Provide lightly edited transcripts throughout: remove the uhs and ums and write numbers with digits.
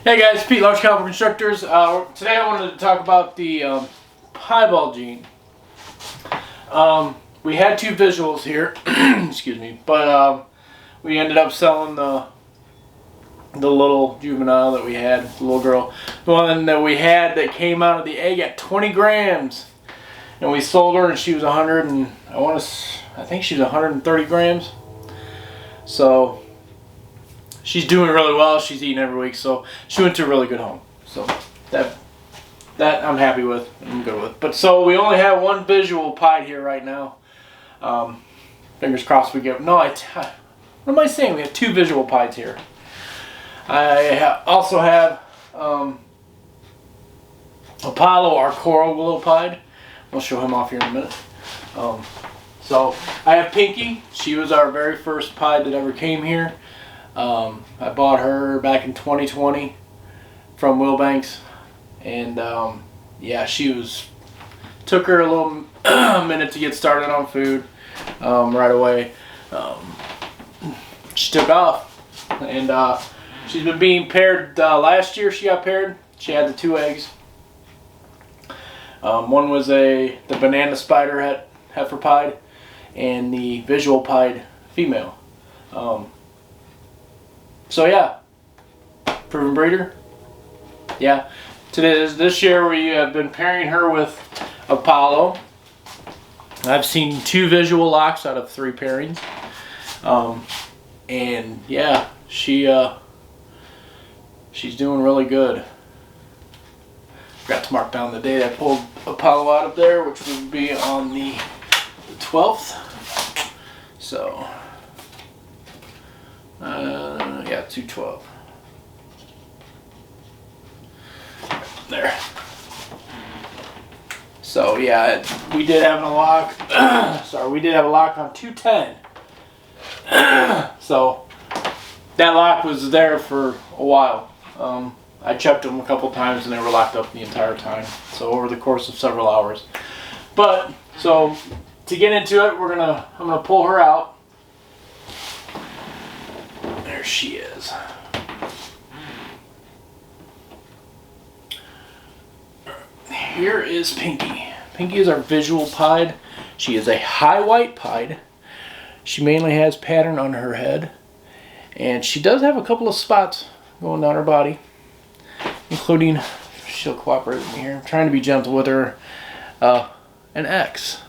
Hey guys, Pete, Large Caliber Constructors. Today I wanted to talk about the Piebald gene. We had two visuals here, excuse me, but we ended up selling the little juvenile that we had, the little girl. The one that we had that came out of the egg at 20 grams. And we sold her and she was 100 and I think she was 130 grams. So she's doing really well. She's eating every week, so she went to a really good home. So that I'm happy with. I'm good with. But so we only have one visual pied here right now. Fingers crossed we get. No, what am I saying? We have two visual pieds here. I also have Apollo, our coral willow pied. I'll show him off here in a minute. So I have Pinkie. She was our very first pied that ever came here. I bought her back in 2020 from Wilbanks, and yeah, took her a little minute to get started on food right away. She took off, and she's been being paired. Last year she got paired. She had the two eggs. One was the banana spider heifer pied, and the visual pied female. So yeah, proven breeder. Yeah, this year we have been pairing her with Apollo. I've seen 2 visual locks out of 3 pairings, and yeah, she's doing really good. Forgot to mark down the date I pulled Apollo out of there, which would be on the 12th. So. Yeah, 2/12. There. So yeah, we did have a lock. Sorry, we did have a lock on 210. So that lock was there for a while. I checked them a couple times and they were locked up the entire time. So over the course of several hours. But so to get into it, I'm gonna pull her out. There she is. Here is Pinkie. Pinkie is our visual pied. She is a high white pied. She mainly has pattern on her head, and she does have a couple of spots going down her body, including, she'll cooperate with me here. I'm trying to be gentle with her. An X.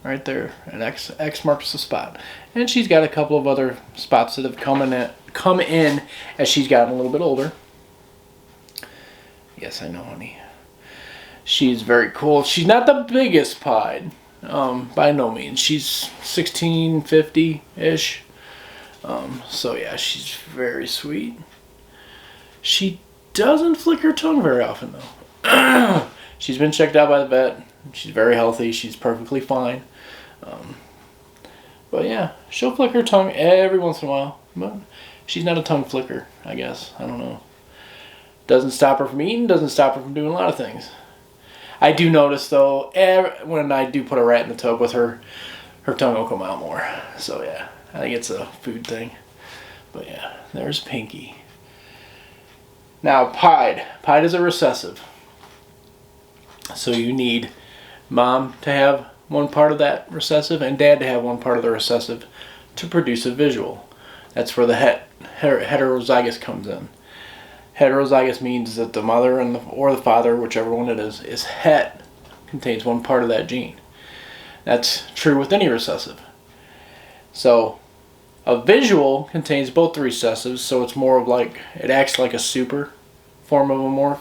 Right there, an X marks the spot, and she's got a couple of other spots that have come in as she's gotten a little bit older. Yes, I know, honey. She's very cool. She's not the biggest pied, by no means. She's 1650-ish. So yeah, she's very sweet. She doesn't flick her tongue very often though. She's been checked out by the vet. She's very healthy. She's perfectly fine. But yeah, she'll flick her tongue every once in a while. But she's not a tongue flicker, I guess. I don't know. Doesn't stop her from eating. Doesn't stop her from doing a lot of things. I do notice though, when I do put a rat in the tub with her, her tongue will come out more. So yeah, I think it's a food thing. But yeah, there's Pinkie. Now pied. Pied is a recessive. So you need mom to have one part of that recessive and dad to have one part of the recessive to produce a visual. That's where the heterozygous comes in. Heterozygous means that the mother or the father, whichever one it is het, contains one part of that gene. That's true with any recessive. So a visual contains both the recessives, so it's more of like, it acts like a super form of a morph.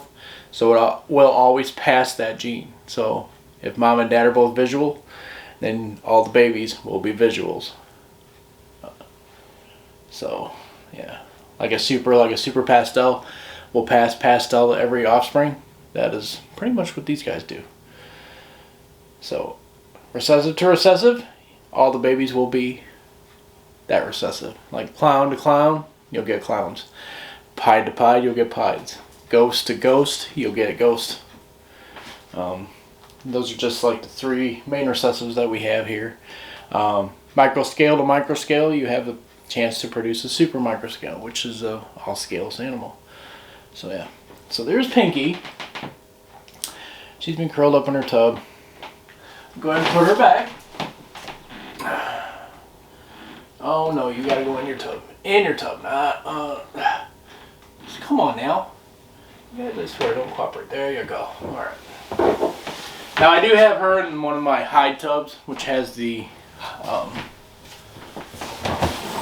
So it will always pass that gene. So if mom and dad are both visual, then all the babies will be visuals. So yeah, like a super pastel will pass pastel to every offspring. That is pretty much what these guys do. So recessive to recessive, all the babies will be that recessive. Like clown to clown, you'll get clowns. Pied to pied, you'll get pieds. Ghost to ghost, you'll get a ghost. Those are just like the 3 main recessives that we have here. Microscale to microscale, you have the chance to produce a super microscale, which is a all scales animal. So yeah. So there's Pinkie. She's been curled up in her tub. Go ahead and put her back. Oh no, you gotta go in your tub. In your tub. Come on now. Yeah, this way, don't cooperate. There you go. Alright. Now I do have her in one of my hide tubs, which has the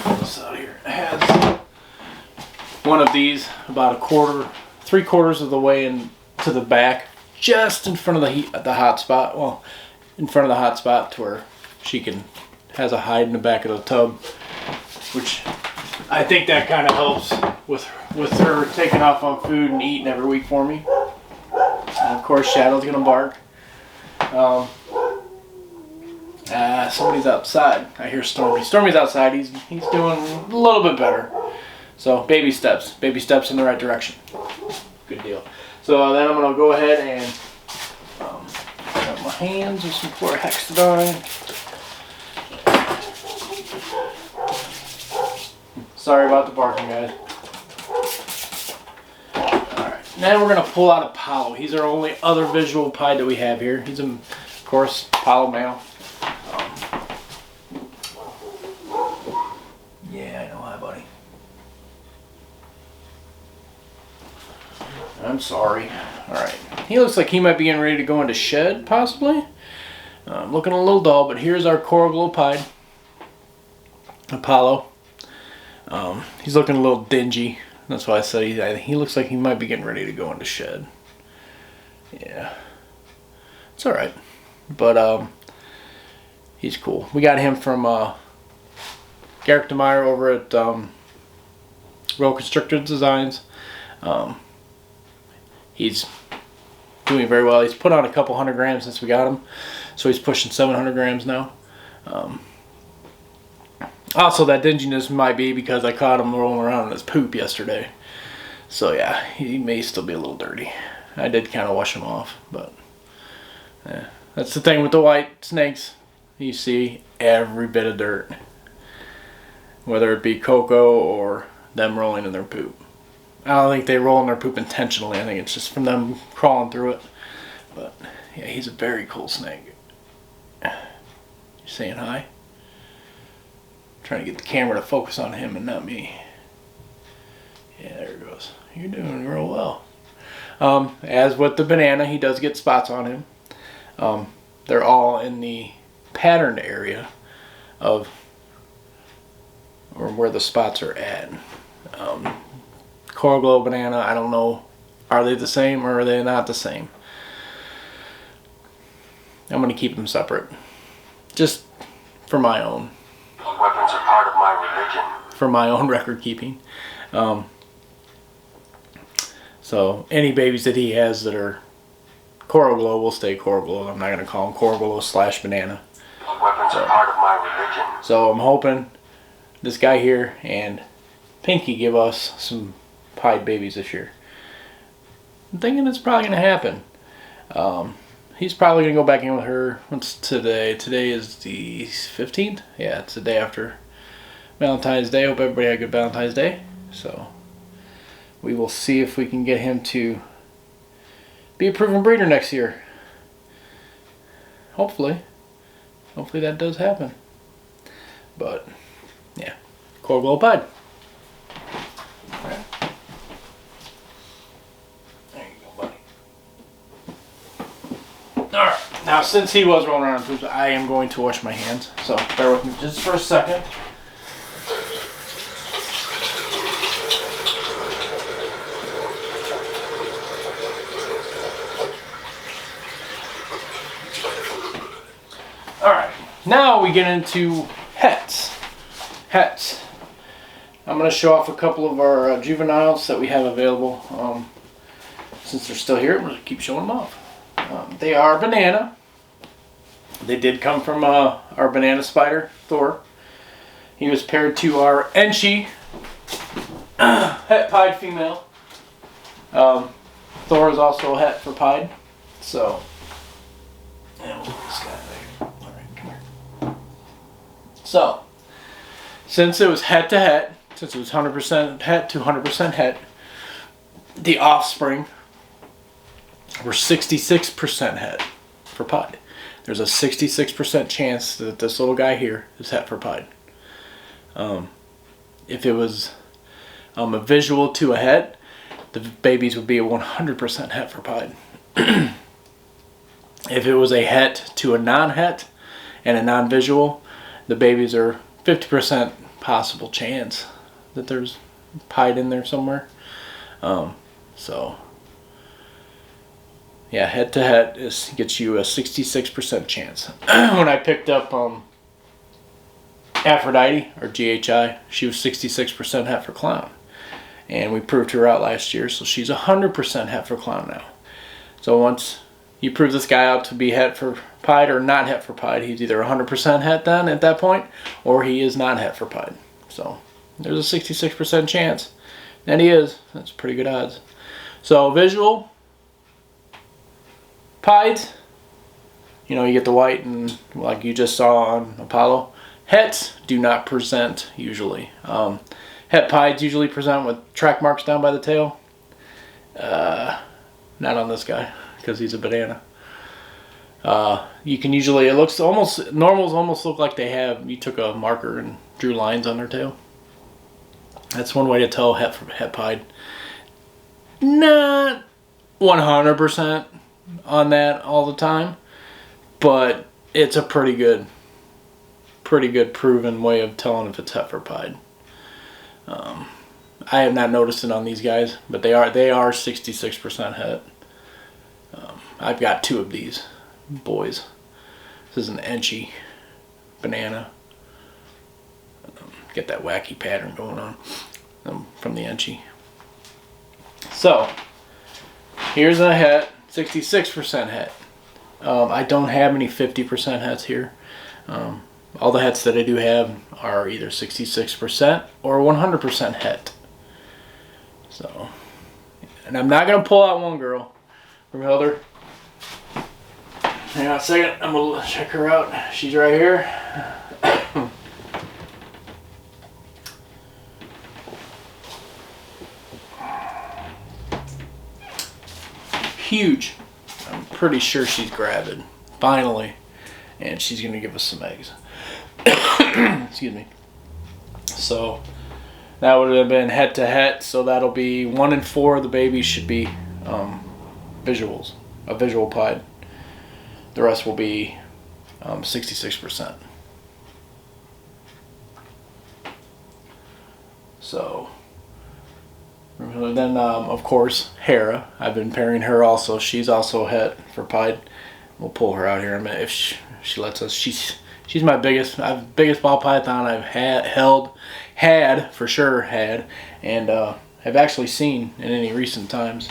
what's out here? It has one of these about 3/4 of the way in to the back, just in front of the hot spot. Well, in front of the hot spot to where she has a hide in the back of the tub, which I think that kind of helps with her taking off on food and eating every week for me. And of course, Shadow's gonna bark. Somebody's outside. I hear Stormy. Stormy's outside. He's doing a little bit better. So baby steps in the right direction. Good deal. So then I'm gonna go ahead and got my hands with some chlorhexidine. Sorry about the barking, guys. Alright, now we're going to pull out Apollo. He's our only other visual pied that we have here. He's, of course, Apollo male. Yeah, I know. Hi, buddy. I'm sorry. Alright, he looks like he might be getting ready to go into shed, possibly. Looking a little dull, but here's our Coral Glow pied Apollo. He's looking a little dingy. That's why I said he looks like he might be getting ready to go into shed. Yeah. It's alright. But he's cool. We got him from Garrick DeMeyer over at Real Constricted Designs. He's doing very well. He's put on a couple 100 grams since we got him. So he's pushing 700 grams now. Also, that dinginess might be because I caught him rolling around in his poop yesterday. So yeah, he may still be a little dirty. I did kind of wash him off, but yeah. That's the thing with the white snakes. You see every bit of dirt. Whether it be Coco or them rolling in their poop. I don't think they roll in their poop intentionally. I think it's just from them crawling through it. But yeah, he's a very cool snake. You saying hi? Trying to get the camera to focus on him and not me. Yeah, there it goes. You're doing real well. As with the banana, he does get spots on him. They're all in the patterned area of or where the spots are at. Coral Glow banana, I don't know. Are they the same or are they not the same? I'm going to keep them separate. Just for my own. Weapons are part of my religion. For my own record keeping. So any babies that he has that are Coral Glow will stay Coral Glow. I'm not going to call them Coral Glow / banana. Weapons are part of my religion. So I'm hoping this guy here and Pinkie give us some pied babies this year. I'm thinking it's probably going to happen. He's probably going to go back in with her. What's today? Today is the 15th? Yeah, it's the day after Valentine's Day. Hope everybody had a good Valentine's Day. So we will see if we can get him to be a proven breeder next year. Hopefully. Hopefully that does happen. But, yeah. Coral Glow pied. Alright. There you go, buddy. Alright. Now, since he was rolling around in poops, I am going to wash my hands. So, bear with me just for a second. Alright, now we get into hets. Hets. I'm going to show off a couple of our juveniles that we have available. Since they're still here, I'm going to keep showing them off. They are banana. They did come from our banana spider, Thor. He was paired to our Enchi het pied female. Thor is also a het for pied. So, yeah, we'll put this guy there. Alright, come here. So, since it was het to het, since it was 100% het to 100% het, the offspring were 66% het for Pied. There's a 66% chance that this little guy here is het for Pied. If it was a visual to a het, the babies would be a 100% het for Pied. If it was a het to a non-het and a non-visual, the babies are 50% possible chance that there's Pied in there somewhere. So yeah, het to het gets you a 66% chance. When I picked up Aphrodite, or GHI, she was 66% het for clown. And we proved her out last year, so she's 100% het for clown now. So once you prove this guy out to be het for Pied or not het for Pied, he's either 100% het then at that point, or he is not het for Pied. So there's a 66% chance. And he is. That's pretty good odds. So visual, Pieds, you know, you get the white and like you just saw on Apollo. Hets do not present usually. Het Pieds usually present with track marks down by the tail. Not on this guy because he's a banana. You can usually, it looks almost, normals almost look like they have, you took a marker and drew lines on their tail. That's one way to tell het Pied. Not 100% on that all the time, but it's a pretty good proven way of telling if it's het for Pied. I have not noticed it on these guys, but they are 66% het. I've got two of these boys. This is an Enchi banana. Get that wacky pattern going on from the Enchi. So here's a het, 66% het. I don't have any 50% hets here. All the hets that I do have are either 66% or 100% het. So, and I'm not gonna pull out one girl from Hilder. Hang on a second, I'm gonna check her out. She's right here. Huge. I'm pretty sure she's gravid, finally, and she's gonna give us some eggs. Excuse me. So that would have been het to het, so that'll be 1 in 4 of the babies should be visuals, a visual Pied. The rest will be 66%. So then, of course, Hera. I've been pairing her also. She's also het for Pied. We'll pull her out here in a minute if she lets us. She's my biggest ball python I've had for sure, and have actually seen in any recent times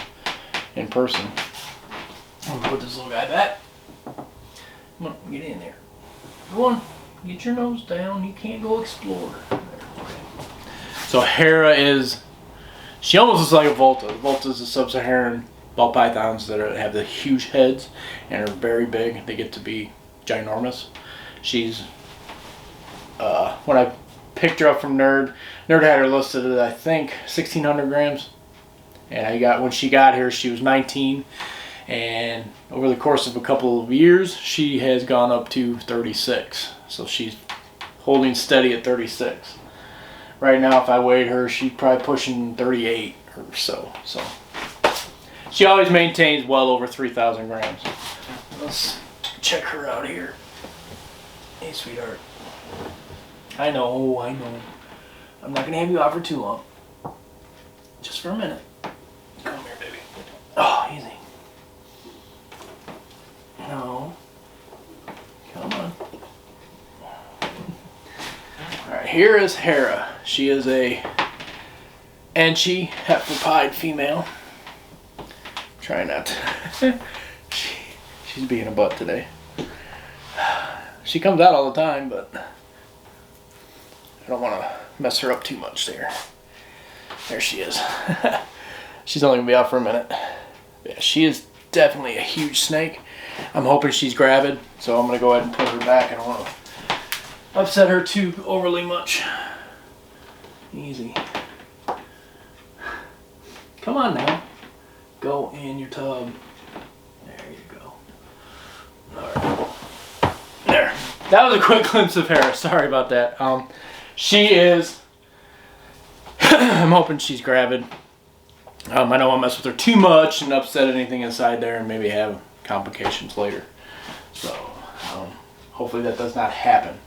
in person. I'm gonna put this little guy back. Come on, get in there. Go on, get your nose down. You can't go explore. There, okay. So Hera she almost looks like a Volta. Volta's the sub-Saharan ball pythons that have the huge heads and are very big. They get to be ginormous. She's, when I picked her up from Nerd had her listed at, I think, 1,600 grams. And when she got here, she was 19. And over the course of a couple of years, she has gone up to 36. So she's holding steady at 36. Right now, if I weighed her, she's probably pushing 38 or so. So she always maintains well over 3,000 grams. Let's check her out here. Hey, sweetheart. I know. I'm not going to have you out for too long. Just for a minute. Come here, baby. Oh, easy. No. Come on. Alright, here is Hera. She is a Enchi het for Pied female. Try not to. She's being a butt today. She comes out all the time, but I don't want to mess her up too much there. There she is. She's only going to be out for a minute. Yeah, she is definitely a huge snake. I'm hoping she's gravid, so I'm going to go ahead and put her back. I don't want to upset her too overly much. Easy. Come on now. go in your tub. There you go. Alright. There. That was a quick glimpse of Hera. Sorry about that. She is... I'm hoping she's gravid. I don't want to mess with her too much and upset anything inside there and maybe have complications later. So, hopefully that does not happen.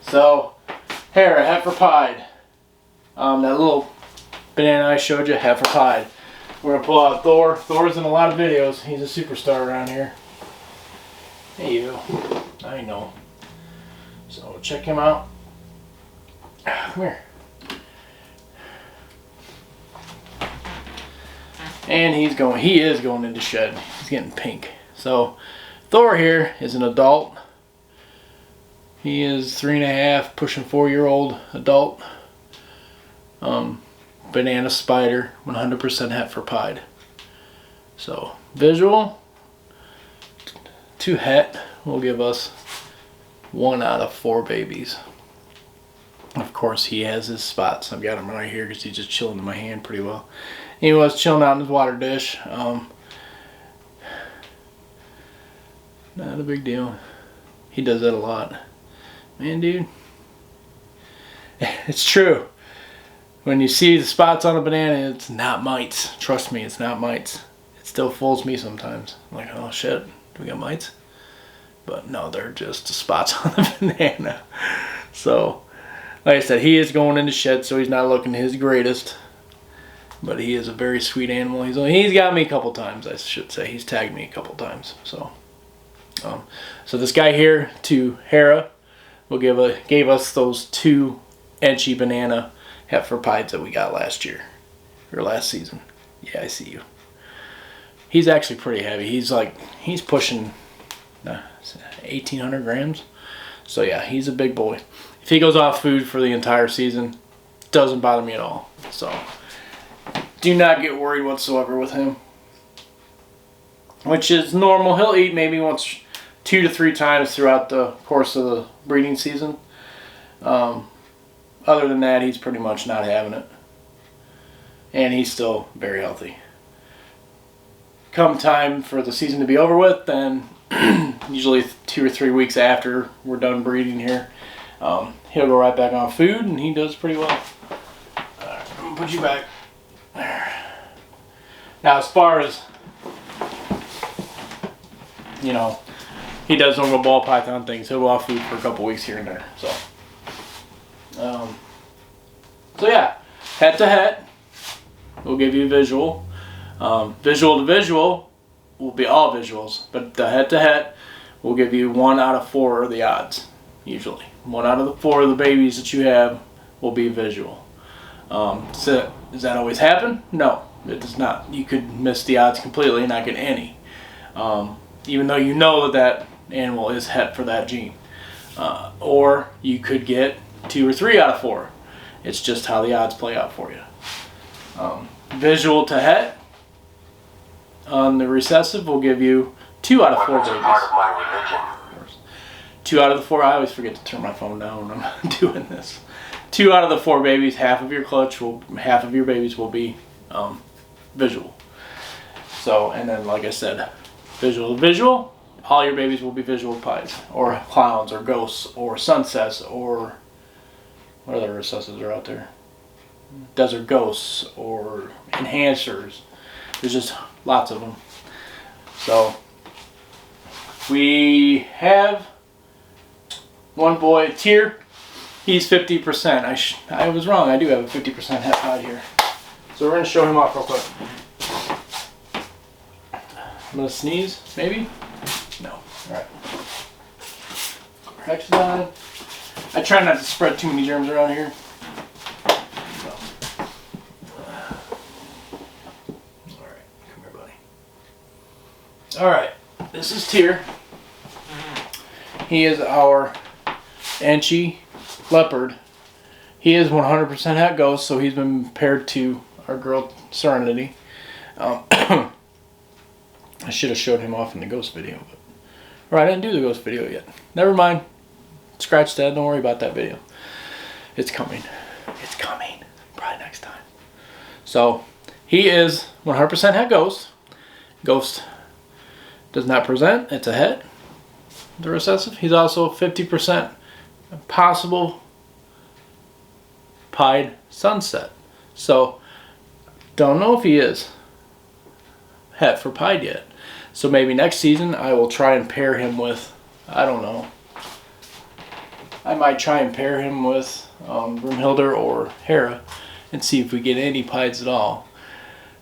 So, Hera, heifer pied. That little banana I showed you, heifer pied. We're going to pull out Thor. Thor's in a lot of videos. He's a superstar around here. Hey, you. I know. So, check him out. Come here. And he is going into shed. He's getting pink. So, Thor here is an adult. He is 3.5, pushing 4-year-old adult. Banana spider, 100% heifer pied. So, visual to het will give us 1 out of 4 babies. Of course, he has his spots. I've got him right here because he's just chilling in my hand pretty well. He was chilling out in his water dish. Not a big deal. He does that a lot. Man, dude. It's true. When you see the spots on a banana, it's not mites. Trust me, it's not mites. It still fools me sometimes. I'm like, oh shit, do we got mites? But no, they're just the spots on the banana. So, like I said, he is going into shed, so he's not looking his greatest. But he is a very sweet animal. He's got me a couple times, I should say. He's tagged me a couple times. So this guy here to Hera gave us those 2 Enchi banana heifer pieds that we got last year or last season. Yeah, I see you. He's actually pretty heavy. He's pushing 1,800 grams. So yeah, he's a big boy. If he goes off food for the entire season, doesn't bother me at all. So do not get worried whatsoever with him, which is normal. He'll eat maybe once 2 to 3 times throughout the course of the breeding season. Other than that, he's pretty much not having it. And he's still very healthy. Come time for the season to be over with, then usually 2 or 3 weeks after we're done breeding here, he'll go right back on food, and he does pretty well. Alright, I'm going to put you back. There. Now, as far as, he does normal ball python things. He'll go off food for a couple weeks here and there. So yeah, het to het, we'll give you a visual. Visual to visual will be all visuals, but the het to het will give you 1 out of 4 of the odds, usually. 1 out of the 4 of the babies that you have will be visual. So does that always happen? No, it does not. You could miss the odds completely and not get any. Even though you know that animal is het for that gene. Or you could get 2 or 3 out of 4. It's just how the odds play out for you. Visual to het on the recessive will give you 2 out of 4 babies. Part of my religion. 2 out of the 4. I always forget to turn my phone down when I'm doing this. 2 out of the 4 babies, half of your babies will be visual. So, and then like I said, visual to visual, all your babies will be visual pieds, or clowns, or ghosts, or sunsets, or what other recessives are out there? Desert ghosts, or enhancers. There's just lots of them. So we have one boy, Tyr. He's 50%. I was wrong. I do have a 50% het pied here. So we're going to show him off real quick. I'm going to sneeze, maybe? No. Alright. Hexagon. I try not to spread too many germs around here. So. Alright, come here, buddy. Alright, this is Tyr. He is our Enchi leopard. He is 100% het ghost, so he's been paired to our girl Serenity. I should have showed him off in the ghost video, but I didn't do the ghost video yet. Never mind. Scratch that. Don't worry about that video. It's coming. It's coming. Probably next time. So he is 100% het ghost. Ghost does not present. It's a het. The recessive. He's also 50% possible Pied Sunset. So, don't know if he is het for Pied yet. So maybe next season I will try and pair him with, I don't know. I might try and pair him with Broomhilder or Hera and see if we get any Pieds at all.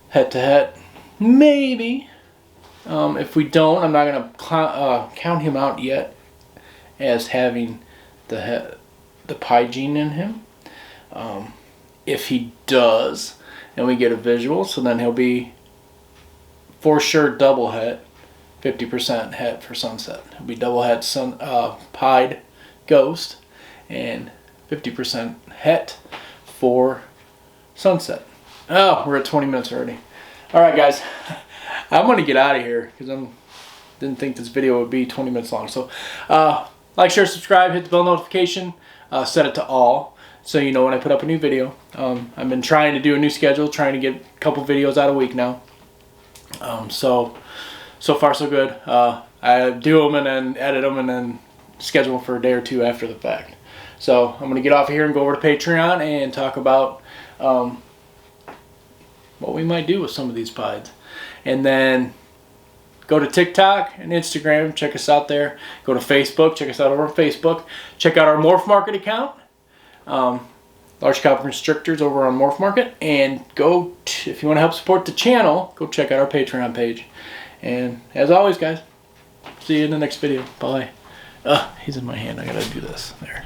Het to het. Maybe. If we don't, I'm not going to count him out yet as having the Pied gene in him. If he does, and we get a visual, so then he'll be for sure double het, 50% het for Sunset. He'll be double het Pied Ghost and 50% het for Sunset. Oh, we're at 20 minutes already. All right, guys. I'm going to get out of here because I didn't think this video would be 20 minutes long. So, like, share, subscribe, hit the bell notification, set it to all so you know when I put up a new video. I've been trying to do a new schedule, trying to get a couple videos out a week now. So far so good. I do them and then edit them and then schedule them for a day or two after the fact. So I'm going to get off of here and go over to Patreon and talk about what we might do with some of these Pieds. And then go to TikTok and Instagram. Check us out there. Go to Facebook. Check us out over on Facebook. Check out our Morph Market account. Large Copper Constrictors over on Morph Market. And go, if you want to help support the channel, go check out our Patreon page. And as always, guys, see you in the next video. Bye. He's in my hand. I gotta do this. There.